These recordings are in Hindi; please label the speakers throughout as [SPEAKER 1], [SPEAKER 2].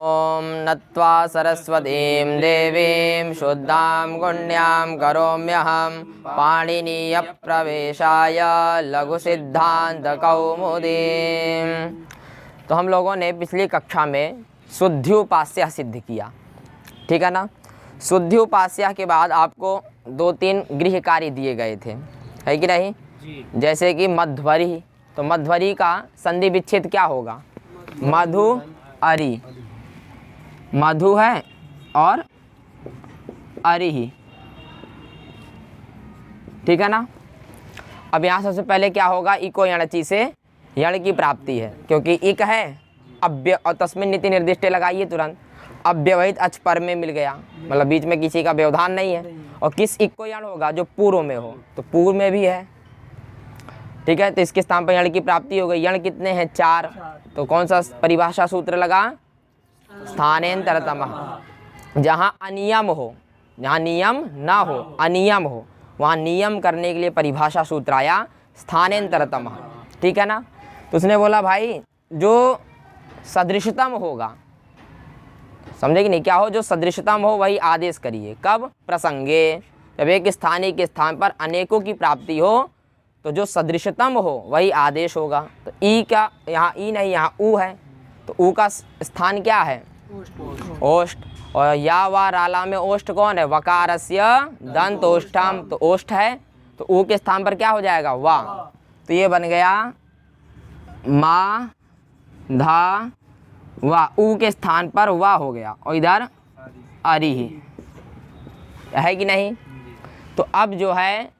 [SPEAKER 1] ओम नत्वा सरस्वतीं देवीं शुद्धां गुण्यां करोम्यहं पाणिनीय प्रवेशाय लघु सिद्धांत कौमुदीं। तो हम लोगों ने पिछली कक्षा में शुद्ध्युपास्य सिद्ध किया, ठीक है ना। शुद्ध्युपास्य के बाद आपको 2-3 गृह कार्य दिए गए थे, है कि नहीं जी। जैसे कि मध्वरी, तो मध्वरी का संधि विच्छेद क्या होगा? मधु अरि, मधु है और अरि, ठीक है ना। अब यहाँ सबसे पहले क्या होगा? इको यणचि से यण की प्राप्ति है, क्योंकि इक है अव्य और तस्मिन् नीति निर्दिष्टे लगाइए तुरंत, अव्यवहित अच पर में मिल गया, मतलब बीच में किसी का व्यवधान नहीं है। और किस इक को यण होगा? जो पूर्व में हो, तो पूर्व में भी है, ठीक है। तो इसके स्थान पर यण की प्राप्ति हो गई। यण कितने हैं? 4। तो कौन सा परिभाषा सूत्र लगा? स्थानेन्तरतमः। जहाँ अनियम हो, जहाँ नियम ना हो, अनियम हो, वहाँ नियम करने के लिए परिभाषा सूत्र आया स्थानेन्तरतमः, ठीक है ना। तो उसने बोला भाई जो सदृशतम होगा, समझे कि नहीं? क्या हो? जो सदृशतम हो वही आदेश करिए। कब? प्रसंगे, जब एक स्थानीय के स्थान पर अनेकों की प्राप्ति हो तो जो सदृशतम हो वही आदेश होगा। तो ई का यहाँ ई नहीं, यहाँ ऊ है, तो ऊ का स्थान क्या है? ओष्ठ। और या वा राला में ओष्ठ कौन है? वकारस्य दंत ओष्ठम, तो ओष्ठ है, तो ऊ के स्थान पर क्या हो जाएगा? वा। तो ये बन गया मा धा वा, ऊ के स्थान पर वा हो गया, और इधर अरि है कि नहीं। तो अब जो है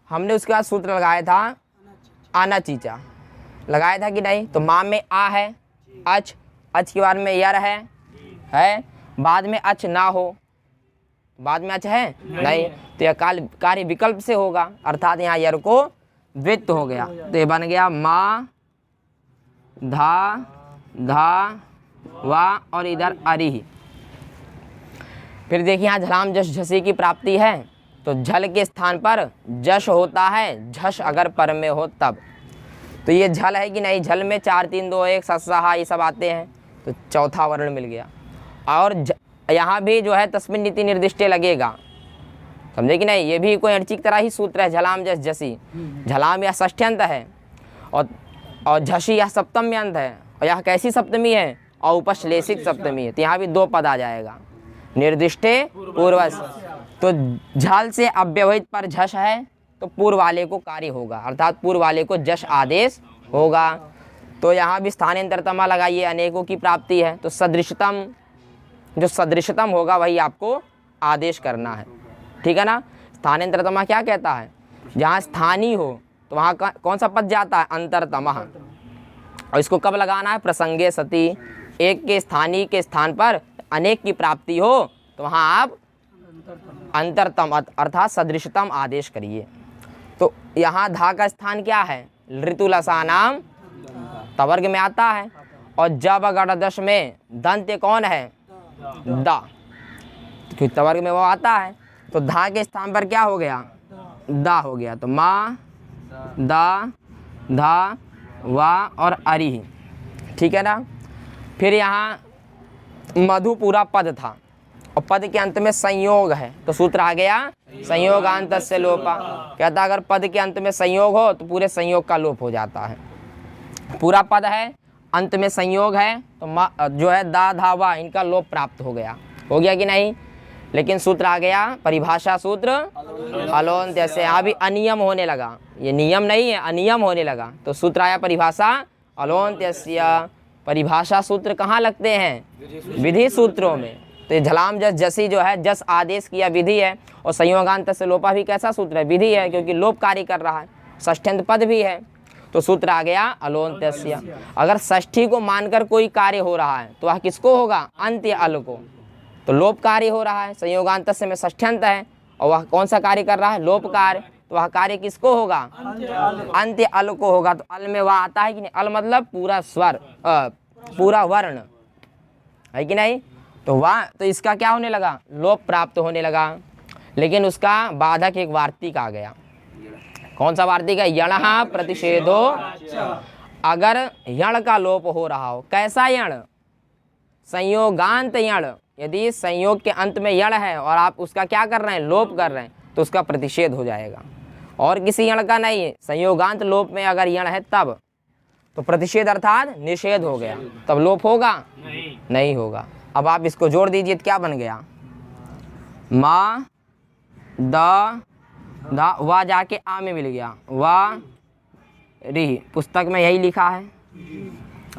[SPEAKER 1] हमने उसके बाद सूत्र लगाया था अनचीचा, लगाया था कि नहीं। तो माँ में आ है, अच, अच के बाद में यर है, बाद में अच ना हो, बाद में अच है नहीं, तो यह कार्य विकल्प से होगा, अर्थात यहाँ यर को द्वित्व हो गया। तो ये बन गया मा धा धा वा, और इधर अरि। फिर देखिए यहाँ झलाम जश झसी की प्राप्ति है, तो झल के स्थान पर जश होता है, झश अगर पर में हो तब। तो ये झल है कि नहीं? झल में 4 3 2 1 सस्सा ये सब आते हैं, तो चौथा वर्ण मिल गया। और यहाँ भी जो है तस्मिन् नीति निर्दिष्टे लगेगा, समझे कि नहीं। ये भी कोई अर्ची की तरह ही सूत्र है, झलाम जश झसी। झलाम यह षष्ठ्यंत है और झसी यह सप्तमी अंत है, और यह कैसी सप्तमी है? औपश्लेषिक सप्तमी है। तो यहाँ भी 2 पद आ जाएगा, निर्दिष्टे पूर्वज। तो झल से अव्यवहित पर झश है, तो पूर्व वाले को कार्य होगा, अर्थात पूर्व वाले को जश आदेश होगा। तो यहाँ भी स्थानेन्तरतमा लगाइए, अनेकों की प्राप्ति है, तो सदृशतम, जो सदृशतम होगा वही आपको आदेश करना है, ठीक है ना। स्थानेन्तरतमा क्या कहता है? जहाँ स्थानीय हो तो वहाँ का कौन सा पद जाता है? अंतरतमः। और इसको कब लगाना है? प्रसंगे सती, एक के स्थानीय के स्थान पर अनेक की प्राप्ति हो तो वहाँ आप अंतरतम अर्थात सदृशतम आदेश करिए। तो यहाँ धा का स्थान क्या है? ऋतुलसानाम तवर्ग में आता है, और जब गणदश में दंत्य कौन है? दा, क्योंकि तवर्ग में वो आता है। तो धा के स्थान पर क्या हो गया? दा हो गया। तो मा दा धा वा और अरि, ठीक है ना। फिर यहाँ मधु पूरा पद था, और पद के अंत में संयोग है, तो सूत्र आ गया संयोगान्तस्य लोपा। कहता अगर पद के अंत में संयोग हो तो पूरे संयोग का लोप हो जाता है। पूरा पद है, अंत में संयोग है, तो जो है दा धा वा इनका लोप प्राप्त हो गया कि नहीं। लेकिन सूत्र आ गया परिभाषा सूत्र अलोन्त्यस्य। यहाँ भी अनियम होने लगा, ये नियम नहीं है, अनियम होने लगा, तो सूत्र आया परिभाषा अलोन्त्यस्य। परिभाषा सूत्र कहाँ लगते हैं? विधि सूत्रों में। तो ये झलाम जस जसी जो है जस आदेश किया विधि है, और संयोगान्तस्य लोपा भी कैसा सूत्र है? विधि है, क्योंकि लोप कार्य कर रहा है, षष्ठ्यंत पद भी है, तो सूत्र आ गया अलोन्त्यस्य। अगर षष्ठी को मानकर कोई कार्य हो रहा है तो वह किसको होगा? अंत्य अल को। तो लोप कार्य हो रहा है, संयोगान्तस्य में षष्ठ्यंत है, और वह कौन सा कार्य कर रहा है? लोप कार्य। तो वह कार्य किसको होगा? अंत्य अल को होगा। तो अल में वह आता है कि नहीं? अल मतलब पूरा स्वर, पूरा वर्ण, है कि नहीं। तो वह, तो इसका क्या होने लगा? लोप प्राप्त होने लगा। लेकिन उसका बाधक एक वार्तिक आ गया। कौन सा वार्तिक है? यणः प्रतिषेधो। अगर यण का लोप हो रहा हो, कैसा यण? संयोगांत यण, यदि संयोग के अंत में यण है और आप उसका क्या कर रहे हैं, लोप कर रहे हैं, तो उसका प्रतिषेध हो जाएगा। और किसी यण का नहीं, संयोगांत लोप में अगर यण है तब तो प्रतिषेध अर्थात निषेध हो गया, तब लोप होगा नहीं होगा। अब आप इसको जोड़ दीजिए तो क्या बन गया, मा द वा जाके आ में मिल गया, वा री। पुस्तक में यही लिखा है,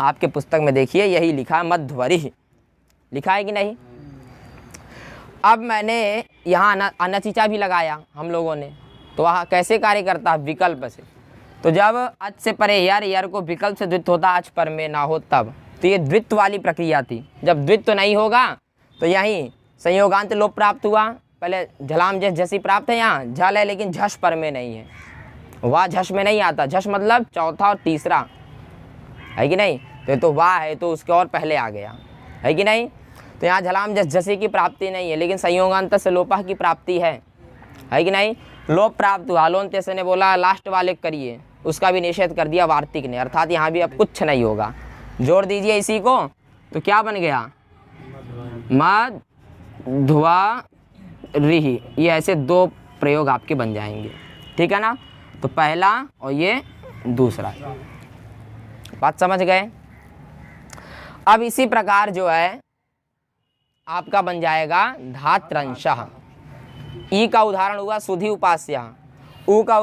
[SPEAKER 1] आपके पुस्तक में देखिए यही लिखा है, मध्वरी लिखा है कि नहीं। अब मैंने यहाँ अनचिचा भी लगाया हम लोगों ने, तो वह कैसे कार्य करता है, विकल्प से। तो जब अच से परे यार, यार को विकल्प से द्वित्व होता, अच पर में ना हो तब, तो ये द्वित्व वाली प्रक्रिया थी। जब द्वित्व नहीं होगा तो यहीं संयोगांत लोप प्राप्त हुआ। पहले झलाम झसी प्राप्त है, यहाँ झल है लेकिन झस पर में नहीं है, वाह झस में नहीं आता। झस मतलब चौथा और तीसरा है कि नहीं, तो वाह है तो उसके और पहले आ गया है कि नहीं। तो यहाँ झलाम झसी की प्राप्ति नहीं है, लेकिन संयोगांत से लोपा की प्राप्ति है कि नहीं। लोप प्राप्त हुआ, लोन्त्यस्य ने बोला लास्ट वाले करिए, उसका भी निषेध कर दिया वार्तिक ने, अर्थात यहाँ भी अब कुछ नहीं होगा। जोड़ दीजिए इसी को तो क्या बन गया, मध्वा रिही। ये ऐसे दो प्रयोग आपके बन जाएंगे, ठीक है ना। तो पहला और ये दूसरा, बात समझ गए। अब इसी प्रकार जो है आपका बन जाएगा धात्रंशः। ई का उदाहरण हुआ सुधि उपास्या, ऊ का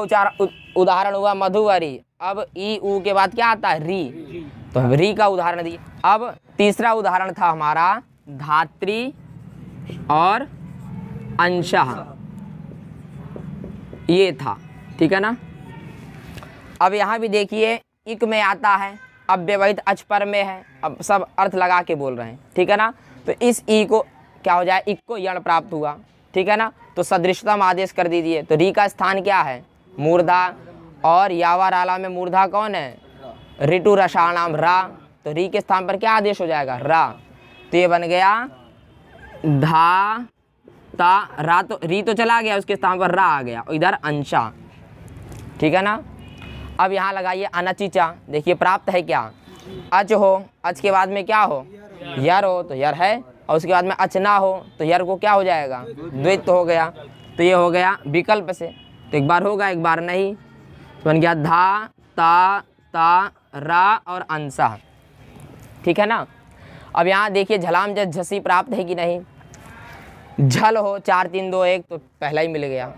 [SPEAKER 1] उदाहरण हुआ मधुवरी। अब ई ऊ के बाद क्या आता है, री, तो री का उदाहरण दिए। अब तीसरा उदाहरण था हमारा धात्री और अंशः, ये था, ठीक है ना। अब यहाँ भी देखिए इक में आता है, अब व्यवहित अच पर में है, अब सब अर्थ लगा के बोल रहे हैं, ठीक है ना। तो इस ई को क्या हो जाए, इक को यण प्राप्त हुआ, ठीक है ना। तो सदृशतम आदेश कर दीजिए। तो री का स्थान क्या है, मूर्धा, और यावाराला में मूर्धा कौन है, ऋतु रसाणाम रा, तो री के स्थान पर क्या आदेश हो जाएगा, रा। तो ये बन गया धा ता रा, तो री तो चला गया, उसके स्थान पर रा आ गया, इधर अंशा, ठीक है ना। अब यहाँ लगाइए अनचिचा। देखिए प्राप्त है क्या, अच हो, अच के बाद में क्या हो, यर हो, तो यर है, और उसके बाद में अच ना हो तो यर को क्या हो जाएगा, द्वित्व हो गया। तो ये हो गया विकल्प से, तो एक बार होगा एक बार नहीं, तो बन गया धा ता रा और अंशा, ठीक है ना। अब यहाँ देखिए झलाम झसी प्राप्त है कि नहीं, झल हो 4 3 2 1, तो पहला ही मिल गया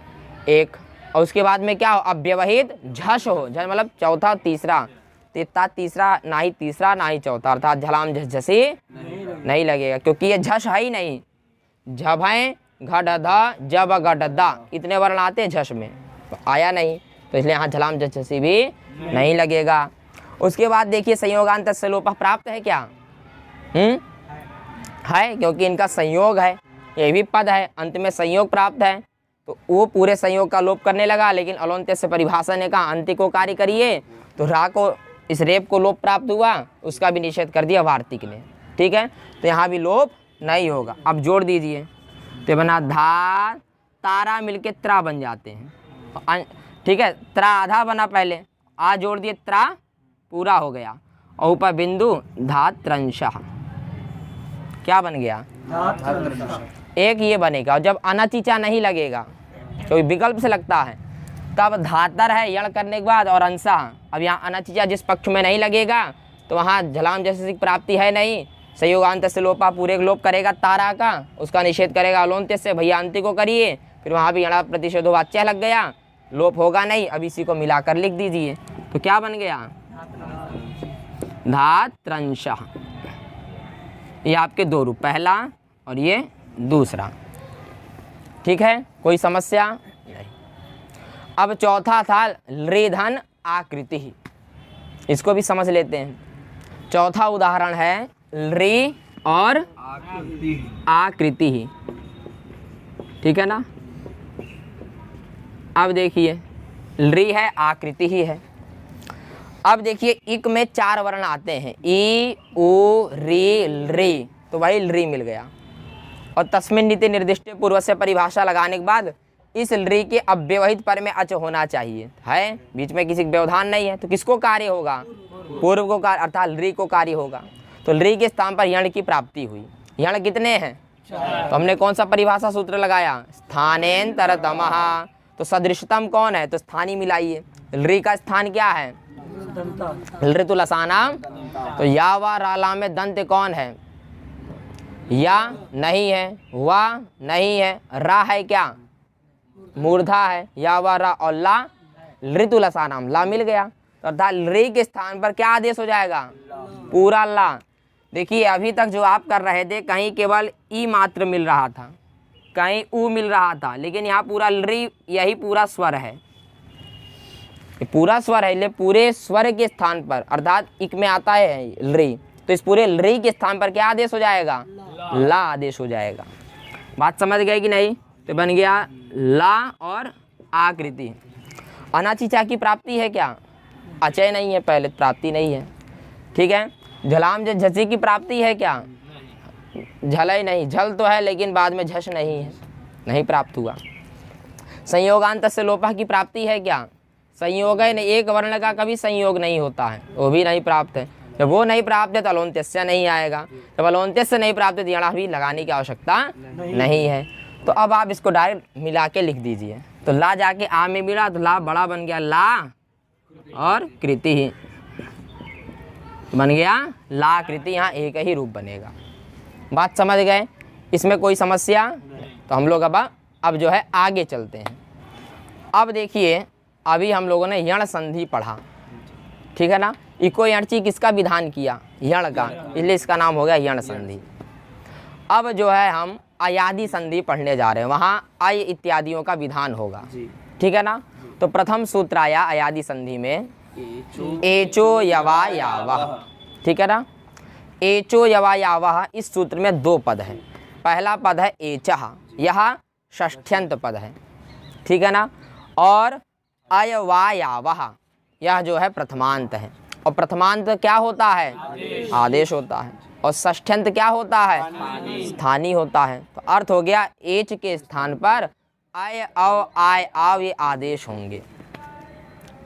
[SPEAKER 1] एक, और उसके बाद में क्या हो, अव्यवहित झस हो, झस मतलब चौथा तीसरा, तीसरा ना ही तीसरा ना ही चौथा, अर्थात झलाम झसी नहीं लगेगा, क्योंकि ये झस है ही नहीं। झब है घड़ा जब गड्ढा, इतने वर्ण आते हैं झस में, तो आया नहीं, तो इसलिए यहाँ झलाम झसी भी नहीं लगेगा। उसके बाद देखिए संयोगांत से लोप प्राप्त है क्या, है, क्योंकि इनका संयोग है, ये भी पद है, अंत में संयोग प्राप्त है, तो वो पूरे संयोग का लोप करने लगा। लेकिन अलोन्त्य से परिभाषा ने कहा अंत्य को कार्य करिए, तो रा को, इस रेप को लोप प्राप्त हुआ, उसका भी निषेध कर दिया वार्तिक ने, ठीक है। तो यहाँ भी लोप नहीं होगा। अब जोड़ दीजिए, तो बना धा तारा मिलके त्रा बन जाते हैं, ठीक है। त्रा आधा बना पहले, आ जोड़ दिए, त्रा पूरा हो गया, और ऊपर बिंदु धात्रंशः, क्या बन गया, एक ये बनेगा। और जब अनचिचा नहीं लगेगा, क्योंकि विकल्प से लगता है, तब धातर है यण करने के बाद और अंशा। अब यहाँ अनचिचा जिस पक्ष में नहीं लगेगा, तो वहाँ झलाम जैसी प्राप्ति है नहीं, संयोगांत से लोपा पूरे लोप करेगा तारा का, उसका निषेध करेगा अलोन्त्य से, भैया अंत्य को करिए, फिर वहाँ भी यणा प्रतिषेधो वाच्य लग गया, लोप होगा नहीं। अब इसी को मिलाकर लिख दीजिए, तो क्या बन गया, धात्रंशः। ये आपके दो रूप, पहला और ये दूसरा, ठीक है, कोई समस्या नहीं। अब चौथा था लृधन आकृति, इसको भी समझ लेते हैं। चौथा उदाहरण है लृ और आकृति, ठीक है ना। अब देखिए लृ है, आकृति ही है। अब देखिए इक में 4 वर्ण आते हैं, ई उ री लृ, तो वही लृ मिल गया। और तस्मिन् नीति निर्दिष्ट पूर्व से परिभाषा लगाने के बाद इस लृ के अव्यवहित पर में अच होना चाहिए, है, बीच में किसी व्यवधान नहीं है, तो किसको कार्य होगा, पूर्व को कार्य, अर्थात लृ को कार्य होगा। तो री के स्थान पर यण की प्राप्ति हुई। यण कितने हैं? तो हमने कौन सा परिभाषा सूत्र लगाया? स्थानेंतरतमः। तो सदृशतम कौन है? तो स्थानीय मिलाइए। री का स्थान क्या है? ऋतु लसानाम। तो या वा राला में दंत कौन है? या नहीं है, वा नहीं है, रा है क्या? मूर्धा है। या वा रा और ला ऋतु लसानाम, ला मिल गया। तो अर्थात री के स्थान पर क्या आदेश हो जाएगा? पूरा ला। देखिए अभी तक जो आप कर रहे थे कहीं केवल ई मात्र मिल रहा था, कहीं ऊ मिल रहा था, लेकिन यहाँ पूरा री, यही पूरा स्वर है, ये पूरा स्वर है। इसलिए पूरे स्वर के स्थान पर अर्थात इक में आता है री, तो इस पूरे री के स्थान पर क्या आदेश हो जाएगा? ला आदेश हो जाएगा। बात समझ गए कि नहीं? तो बन गया ला और आकृति। अनाचिचा की प्राप्ति है क्या? अचय नहीं है, पहले प्राप्ति नहीं है, ठीक है। झलाम झसी की प्राप्ति है क्या? झलय नहीं, झल तो है लेकिन बाद में झस नहीं है, नहीं प्राप्त हुआ। संयोगांत से लोपा की प्राप्ति है क्या? संयोग है नहीं, एक वर्ण का कभी संयोग नहीं होता है, वो भी नहीं प्राप्त है। जब वो नहीं प्राप्त है तो अलोन्त्यस्य नहीं आएगा, जब अलोन्त्यस्य नहीं प्राप्त है तो यणा भी लगाने की आवश्यकता नहीं है। तो अब आप इसको डायरेक्ट मिला के लिख दीजिए। तो ला जाके आ में मिला तो ला बड़ा बन गया ला और कृति ही बन गया ला कृति, यहाँ एक ही रूप बनेगा। बात समझ गए? इसमें कोई समस्या? तो हम लोग अब जो है आगे चलते हैं। अब देखिए अभी हम लोगों ने यण संधि पढ़ा, ठीक है ना। इको यणची किसका विधान किया? यण का, इसलिए इसका नाम हो गया यण संधि। अब जो है हम अयादि संधि पढ़ने जा रहे हैं, वहाँ अय इत्यादियों का विधान होगा, ठीक है ना। तो प्रथम सूत्र आया अयादि संधि में एचो यवा यावः, ठीक है ना। एचो यवा यावः, इस सूत्र में दो पद है। पहला पद है एचः, यह षष्ठ्यंत पद है, ठीक है ना। और अयवा यावः, यह जो है प्रथमांत है। और प्रथमांत क्या होता है? आदेश होता है। और षष्ठ्यंत क्या होता है? स्थानीय होता है। तो अर्थ हो गया एच के स्थान पर अय अव आय आव ये आदेश होंगे।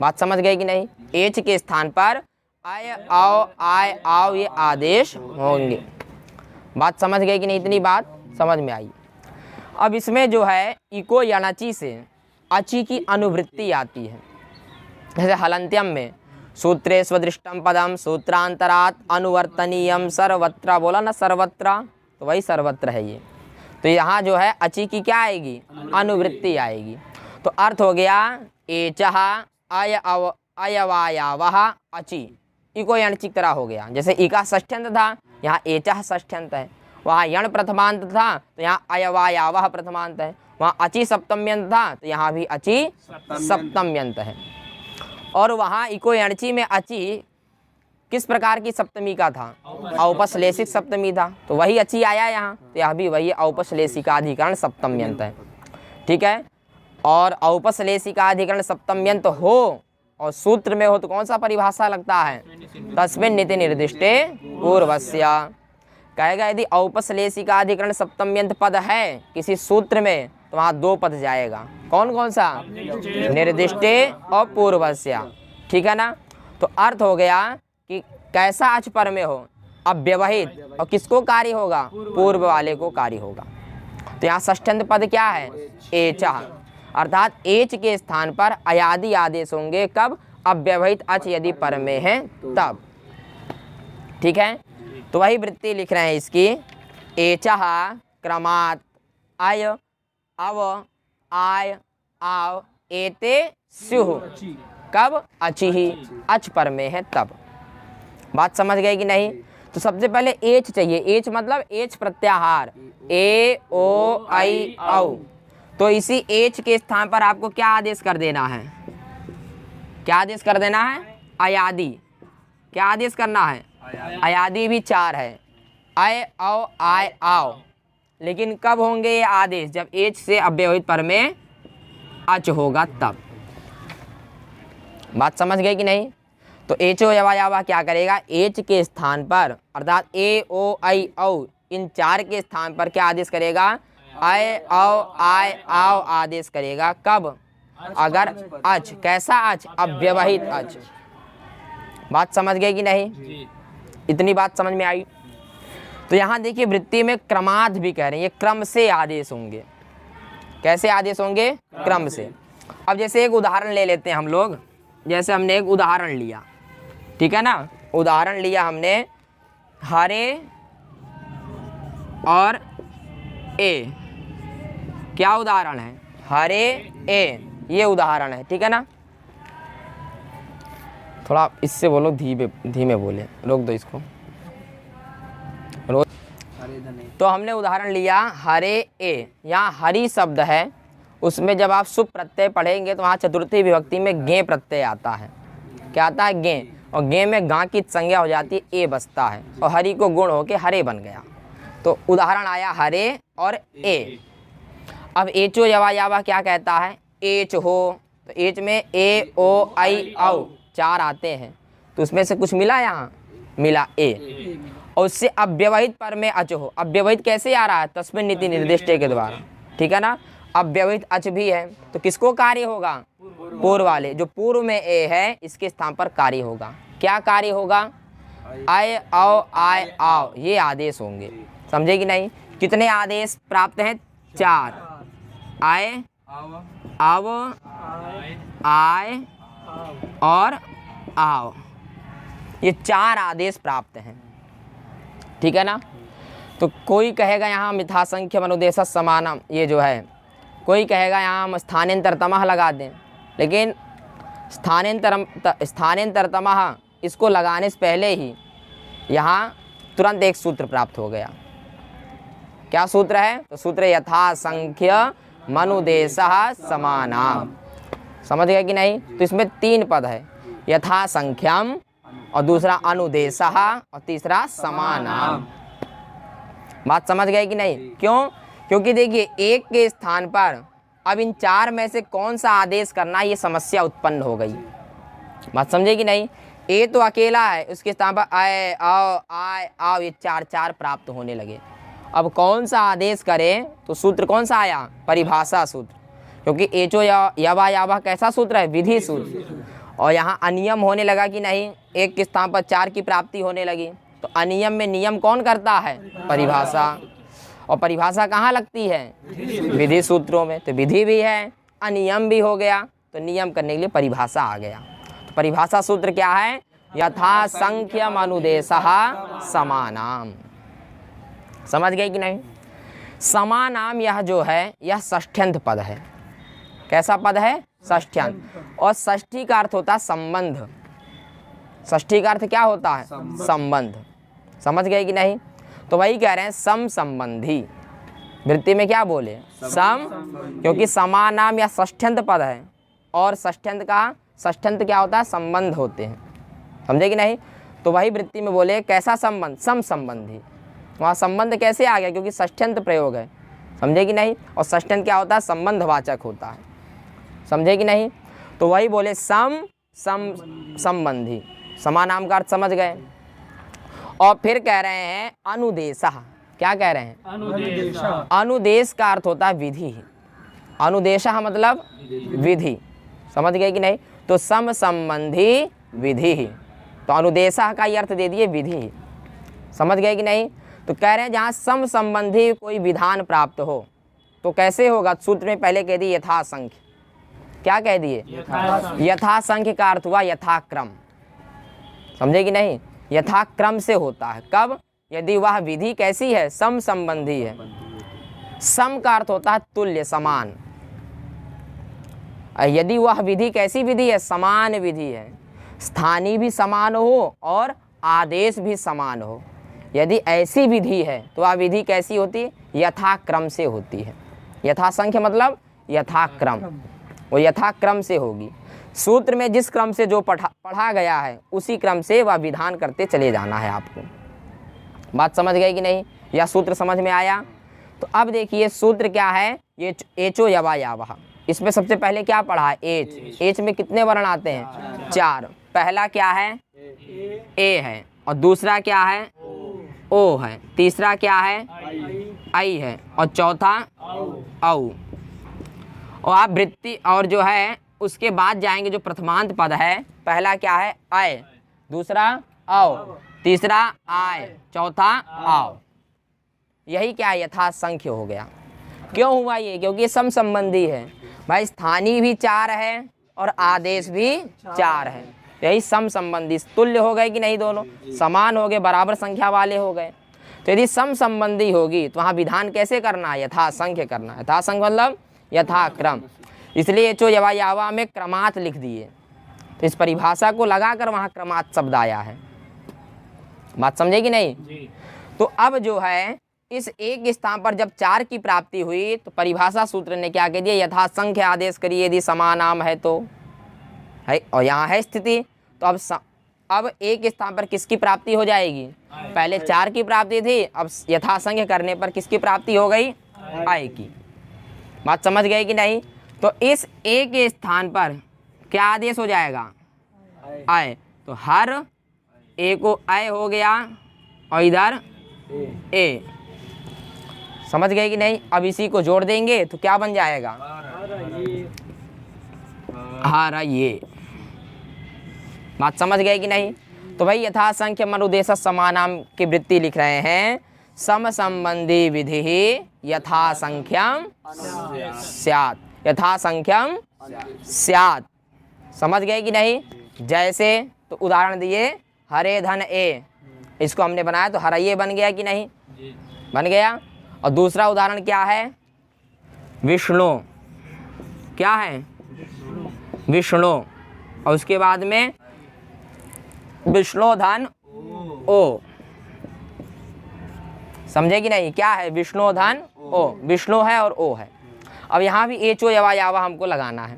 [SPEAKER 1] बात समझ गए कि नहीं? एच के स्थान पर अय अव आय आव ये आदेश होंगे। बात समझ गए कि नहीं? इतनी बात समझ में आई। अब इसमें जो है इको यणाची से अची की अनुवृत्ति आती है। जैसे हलंत्यम में सूत्रे स्वदृष्टम पदम सूत्रांतरात अनुवर्तनीयम सर्वत्र, बोला ना सर्वत्र, तो वही सर्वत्र है ये। तो यहाँ जो है अची की क्या आएगी? अनुवृत्ति आएगी। तो अर्थ हो गया एचः अयवायावः अची, इको यणची तरह हो गया। जैसे इका षष्ठ्यंत था, यहाँ एचः षष्ठ्यंत है। वहाँ यण प्रथमांत था तो यहाँ अयवायावः प्रथमांत है। वहाँ अची सप्तम्यंत था तो यहाँ भी अची सप्तम्यंत है। और वहाँ इको यणची में अची किस प्रकार की सप्तमी का था? औपश्लेषिक सप्तमी था, तो वही अची आया यहाँ। तो यह भी वही औपश्लेषिकाधिकरण सप्तम्यंत है, ठीक है। और औपश्लेषिकाधिकरण सप्तम्यंत हो और सूत्र में हो तो कौन सा परिभाषा लगता है? तस्मिन् नीति निर्दिष्टे पूर्वस्य। कहेगा यदि औपश्लेषिकाधिकरण सप्तम्यंत पद है किसी सूत्र में तो वहाँ दो पद जाएगा। कौन कौन सा? निर्दिष्टे और पूर्वस्य, ठीक है ना। तो अर्थ हो गया कि कैसा अच पर में हो? अव्यवहित, और किसको कार्य होगा? पूर्व वाले को कार्य होगा। तो यहाँ षष्ठ्यंत पद क्या है? एचः, अर्थात एच के स्थान पर अयादि आदेश होंगे। कब? अव्यवहित अच यदि पर में है तब, ठीक है। तो वही वृत्ति लिख रहे हैं इसकी। एचः क्रमात् अय अव आय आव एते स्युः, कब? अचिहि, अच पर में है तब। बात समझ गए कि नहीं? तो सबसे पहले एच चाहिए। एच मतलब एच प्रत्याहार, ए ओ आई औ। तो इसी एच के स्थान पर आपको क्या आदेश कर देना है? क्या आदेश कर देना है? अयादि। क्या आदेश करना है? अयादि भी चार है, अय औ आय आओ। लेकिन कब होंगे ये आदेश? जब एच से अव्यवहित पर में अच होगा तब। बात समझ गए कि नहीं? तो एचो यवा यावा क्या करेगा? एच के स्थान पर अर्थात ए ओ आई औ, इन चार के स्थान पर क्या आदेश करेगा? अय औ आय आओ आदेश करेगा। कब? अगर अच, कैसा अच? अव्यवहित अच। बात समझ गए कि नहीं? इतनी बात समझ में आई। तो यहाँ देखिए वृत्ति में क्रमाद भी कह रहे हैं, ये क्रम से आदेश होंगे। कैसे आदेश होंगे? क्रम से। अब जैसे एक उदाहरण ले लेते हैं हम लोग, जैसे हमने एक उदाहरण लिया, ठीक है ना, उदाहरण लिया हमने हरे और ए। क्या उदाहरण है? हरे ए, ये उदाहरण है, ठीक है ना। थोड़ा इससे बोलो, धीमे धीमे बोले, रोक दो इसको, रोक। तो हमने उदाहरण लिया हरे ए, यहाँ हरी शब्द है, उसमें जब आप शुभ प्रत्यय पढ़ेंगे तो वहाँ चतुर्थी विभक्ति में गे प्रत्यय आता है। क्या आता है? गे। और गे में गा की संज्ञा हो जाती है, ए बसता है, और हरी को गुण होके हरे बन गया। तो उदाहरण आया हरे और ए। अब एचो यवा यावा क्या कहता है? एच हो, तो एच में ए ओ आई औ 4 आते हैं, तो उसमें से कुछ मिला, यहाँ मिला ए। और उससे अव्यवहित पर में अच हो। अव्यवहित कैसे आ रहा है? तस्मिन् नीति निर्दिष्टे के द्वारा, ठीक है ना। अव्यवहित अच भी है, तो किसको कार्य होगा? पूर्व वाले, जो पूर्व में ए है इसके स्थान पर कार्य होगा। क्या कार्य होगा? आय आओ आय आओ, ये आदेश होंगे। समझे कि नहीं? कितने आदेश प्राप्त हैं? 4। आय, आव, आय और आओ, ये 4 आदेश प्राप्त हैं, ठीक है ना। तो कोई कहेगा यहाँ मिथासंख्य अनुदेश समानम, ये जो है, कोई कहेगा यहाँ हम स्थानांतरतमः लगा दें, लेकिन स्थानांतरतमः इसको लगाने से पहले ही यहाँ तुरंत एक सूत्र प्राप्त हो गया। क्या सूत्र है? तो सूत्र यथा संख्य मनुदेशः समानाम। समझ गए कि नहीं? तो इसमें 3 पद है, यथा संख्यम, और दूसरा अनुदेशः, और तीसरा समानाम। बात समझ गए कि नहीं? क्यों? क्योंकि देखिए एक के स्थान पर अब इन 4 में से कौन सा आदेश करना, ये समस्या उत्पन्न हो गई। बात समझे कि नहीं? ए तो अकेला है, उसके स्थान पर आए आओ आए आओ, ये 4 प्राप्त होने लगे। अब कौन सा आदेश करें? तो सूत्र कौन सा आया? परिभाषा सूत्र, क्योंकि एचो यवा यावा कैसा सूत्र है? विधि सूत्र। और यहाँ अनियम होने लगा कि नहीं, एक के स्थान पर 4 की प्राप्ति होने लगी। तो अनियम में नियम कौन करता है? परिभाषा। और परिभाषा कहाँ लगती है? विधि सूत्रों में। तो विधि भी है, अनियम भी हो गया, तो नियम करने के लिए परिभाषा आ गया। तो परिभाषा सूत्र क्या है? यथा संख्यम अनुदेशः समानाम। समझ गए कि नहीं? समानाम यह जो है, यह षष्ठ्यंत पद है। कैसा पद है? षष्ठ्यंत। और षष्ठी का अर्थ होता है संबंध। षष्ठी का अर्थ क्या होता है? संबंध। समझ गए कि नहीं? तो वही कह रहे हैं सम संबंधी। वृत्ति में क्या बोले? सम, क्योंकि समानाम या षष्ठ्यंत पद है, और षष्ठ्यंत क्या होता है? संबंध होते हैं। समझे कि नहीं? तो वही वृत्ति में बोले कैसा संबंध? सम संबंधी। वहाँ संबंध कैसे आ गया? क्योंकि षष्ठ्यंत प्रयोग है। समझे कि नहीं? और षष्ठ्यंत क्या होता है? संबंधवाचक होता है। समझे कि नहीं? तो वही बोले सम संबंधी। समानाम का अर्थ समझ गए। और फिर कह रहे हैं अनुदेशः। क्या कह रहे हैं? अनुदेशः। अनुदेश का अर्थ होता है विधि। अनुदेशः मतलब विधि। समझ गए कि नहीं? तो सम संबंधी विधि। तो अनुदेशः का ये अर्थ दे दिए विधि। समझ गए कि नहीं? तो कह रहे हैं जहाँ सम संबंधी कोई विधान प्राप्त हो तो कैसे होगा? सूत्र में पहले कह दिए यथा संख्य। क्या कह दिए? यथा संख्य का अर्थ हुआ यथाक्रम। समझे कि नहीं? यथाक्रम से होता है। कब? यदि वह विधि कैसी है? सम संबंधी है। सम का अर्थ होता है तुल्य, समान। यदि वह विधि कैसी विधि है? समान विधि है। स्थानीय भी समान हो और आदेश भी समान हो। यदि ऐसी विधि है तो वह विधि कैसी होती है? यथाक्रम से होती है। यथासंख्य मतलब यथाक्रम, वो यथाक्रम से होगी। सूत्र में जिस क्रम से जो पढ़ा गया है उसी क्रम से वह विधान करते चले जाना है आपको। बात समझ गए कि नहीं? यह सूत्र समझ में आया? तो अब देखिए सूत्र क्या है? ये एचो यवा यावः। इसमें सबसे पहले क्या पढ़ा है? एच। एच में कितने वर्ण आते हैं? 4। पहला क्या है? ए है, और दूसरा क्या है? ओ है, तीसरा क्या है? आई है, और चौथा औ। और आप वृत्ति और जो है उसके बाद जाएंगे जो प्रथमांत पद है, पहला क्या है? आय, दूसरा औ, तीसरा आय, चौथा आओ। यही क्या है, यथासंख्य हो गया। क्यों हुआ ये, क्योंकि सम संबंधी है भाई, स्थानीय भी 4 है और आदेश भी 4 है, यही सम संबंधी, तुल्य हो गए कि नहीं, दोनों समान हो गए, बराबर संख्या वाले हो गए। तो यदि सम संबंधी होगी तो वहाँ विधान कैसे करना है, यथासंख्य करना। यथासंख्य मतलब यथाक्रम, इसलिए एचो यवा यावा में क्रमात् लिख दिए। तो इस परिभाषा को लगाकर वहाँ क्रमात् शब्द आया है। बात समझे कि नहीं जी। तो अब जो है इस एक स्थान पर जब 4 की प्राप्ति हुई तो परिभाषा सूत्र ने क्या कह दिया, यथासंख्य आदेश करिए यदि समानाम है तो है, और यहाँ है स्थिति। तो अब एक स्थान पर किसकी प्राप्ति हो जाएगी, पहले 4 की प्राप्ति थी, अब यथासंख्य करने पर किसकी प्राप्ति हो गई, आय की। बात समझ गए कि नहीं। तो इस एक स्थान पर क्या आदेश हो जाएगा, आय। तो हर ए को आय हो गया और इधर ए, समझ गए कि नहीं। अब इसी को जोड़ देंगे तो क्या बन जाएगा, हारा ये। बात समझ गए कि नहीं। तो भाई यथासंख्य मनुदेश समानाम की वृत्ति लिख रहे हैं, सम संबंधी विधि यथासंख्यम स्यात्, यथासंख्यम स्यात्। समझ गए कि नहीं। जैसे तो उदाहरण दिए, हरे धन ए, इसको हमने बनाया तो हरा ये बन गया कि नहीं, बन गया। और दूसरा उदाहरण क्या है, विष्णु, क्या है विष्णु, और उसके बाद में विष्णु धन ओ, समझे कि नहीं, क्या है विष्णु धन ओ, विष्णु है और ओ है। अब यहाँ भी एचो यवा यावा हमको लगाना है।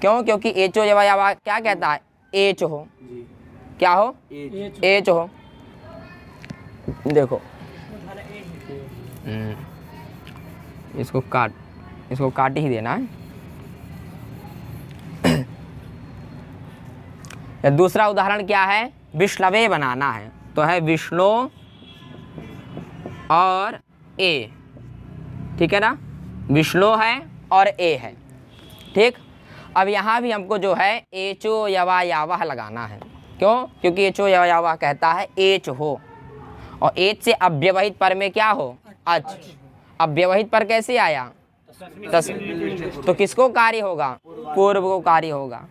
[SPEAKER 1] क्यों, क्योंकि एचो यवा यावा क्या कहता है, एच हो, क्या हो, एच हो। देखो इसको काट ही देना है। दूसरा उदाहरण क्या है, विष्णवे बनाना है, तो है विष्णु और ए, ठीक है ना, विष्णु है और ए है, ठीक। अब यहाँ भी हमको जो है एचो यवा यावा लगाना है। क्यों, क्योंकि एचो यवा यावा कहता है एच हो, और एच से अव्यवहित पर में क्या हो, अच। अव्यवहित पर कैसे आया, तो किसको कार्य होगा, पूर्व को कार्य होगा।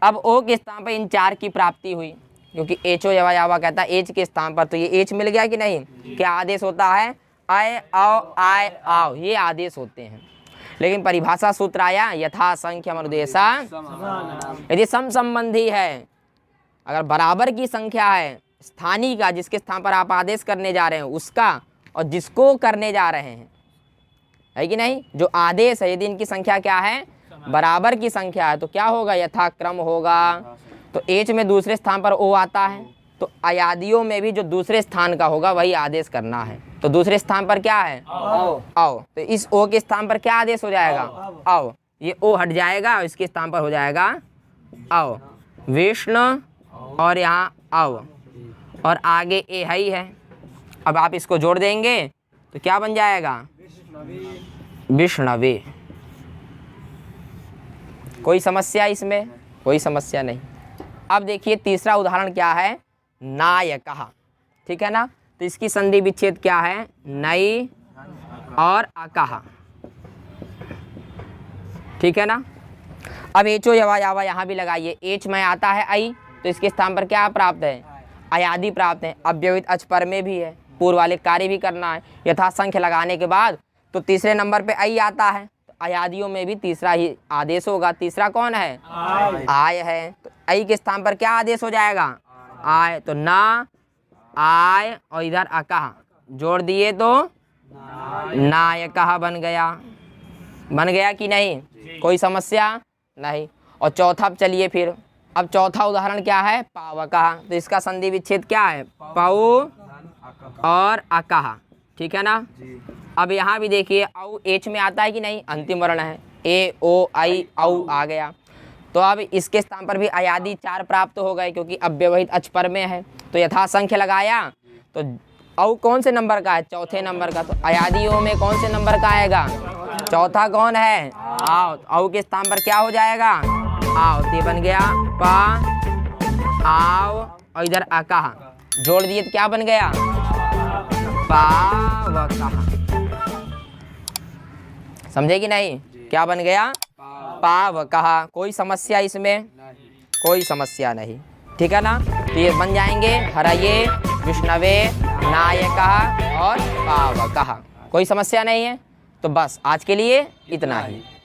[SPEAKER 1] अब ओ के स्थान पर इन 4 की प्राप्ति हुई, क्योंकि एचो यवा यावा कहता है एच के स्थान पर, तो ये एच मिल गया कि नहीं। क्या आदेश होता है, आय आओ, आय आओ, ये आदेश होते हैं। लेकिन परिभाषा सूत्र आया यथासंख्य अनुदेशा, यदि सम संबंधी है, अगर बराबर की संख्या है, स्थानीय का जिसके स्थान पर आप आदेश करने जा रहे हैं उसका, और जिसको करने जा रहे हैं, है कि नहीं, जो आदेश है, यदि इनकी संख्या क्या है, बराबर की संख्या है, तो क्या होगा, यथाक्रम होगा। तो एच में दूसरे स्थान पर ओ आता है, तो अयादियों में भी जो दूसरे स्थान का होगा वही आदेश करना है। तो दूसरे स्थान पर क्या है, आओ। तो इस ओ के स्थान पर क्या आदेश हो जाएगा, आओ। ये ओ हट जाएगा और इसके स्थान पर हो जाएगा आओ, विष्णु, और यहाँ आओ, और आगे ए है ही है। अब आप इसको जोड़ देंगे तो क्या बन जाएगा, विष्णवे। कोई समस्या इसमें, कोई समस्या नहीं। अब देखिए तीसरा उदाहरण क्या है, नायकः, ठीक है ना। तो इसकी संधि विच्छेद क्या है, नई और अकः, ठीक है ना। अब एचो यवा यावा यहाँ भी लगाइए, एच में आता है आई, तो इसके स्थान पर क्या प्राप्त है, अयादि प्राप्त है। अव्यवहित अच पर में भी है, पूर्व वाले कार्य भी करना है। यथासंख्य लगाने के बाद तो तीसरे नंबर पे आई आता है, तो अयादियों में भी तीसरा ही आदेश होगा। तीसरा कौन है, आय है। तो आई के स्थान पर क्या आदेश हो जाएगा, आय। तो ना, आय और इधर अकः जोड़ दिए तो नायकः बन गया। बन गया कि नहीं, कोई समस्या नहीं। और चौथा चलिए फिर, अब चौथा उदाहरण क्या है, पावकः। तो इसका संधि विच्छेद क्या है, पौ और अकः, ठीक है ना। अब यहाँ भी देखिए औ एच में आता है कि नहीं, अंतिम वर्ण है, ए ओ आई औ आ गया। तो अब इसके स्थान पर भी अयादि 4 प्राप्त हो गए, क्योंकि अव्यवहित अच पर में है। तो यथासंख्य लगाया तो औ कौन से नंबर का है, चौथे नंबर का। तो अयादियों में कौन से नंबर का आएगा, चौथा कौन है, आओ। औ के स्थान पर क्या हो जाएगा, आओ। तो बन गया पा आओ, और इधर अकः, जोड़ दिए तो क्या बन गया, पावकः। समझे कि नहीं, क्या बन गया, पावकः। कोई समस्या इसमें, कोई समस्या नहीं, ठीक है ना। तो ये बन जाएंगे हरये, विष्णवे, नायकः और पावकः। कोई समस्या नहीं है। तो बस आज के लिए इतना ही।